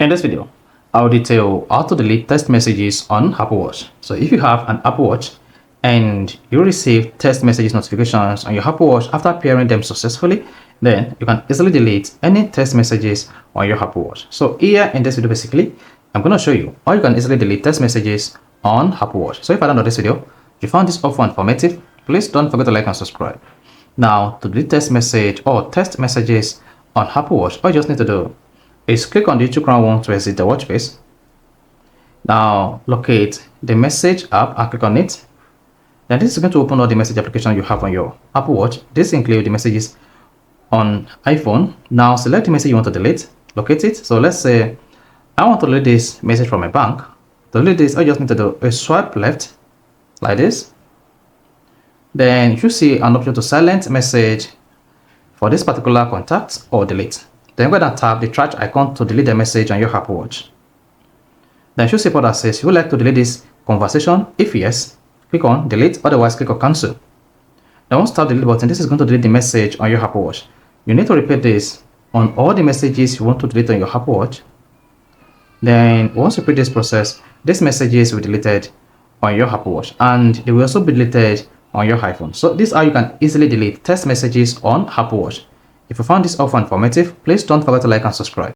In this video, I'll detail how to delete text messages on Apple Watch. So if you have an Apple Watch and you receive text messages notifications on your Apple Watch after pairing them successfully, then you can easily delete any text messages on your Apple Watch. So here in this video, basically, I'm going to show you how you can easily delete text messages on Apple Watch. So if I download this video, you found this helpful and informative, please don't forget to like and subscribe. Now, to delete text message or text messages on Apple Watch, all you just need to do is click on the two crown one to exit the watch face. Now locate the message app and click on it. Then this is going to open all the message applications you have on your Apple Watch. This includes the messages on iPhone. Now select the message you want to delete, locate it. So let's say I want to delete this message from my bank. To delete this, I just need to do a swipe left like this. Then you see an option to silent message for this particular contact or delete. Then go ahead and tap the trash icon to delete the message on your Apple Watch. Then you should see that says you would like to delete this conversation. If yes, click on delete, otherwise click on cancel. Then once you tap the delete button, this is going to delete the message on your Apple Watch. You need to repeat this on all the messages you want to delete on your Apple Watch. Then once you repeat this process, these messages will be deleted on your Apple Watch and they will also be deleted on your iPhone. So this is how you can easily delete text messages on Apple Watch. If you found this helpful and informative, please don't forget to like and subscribe.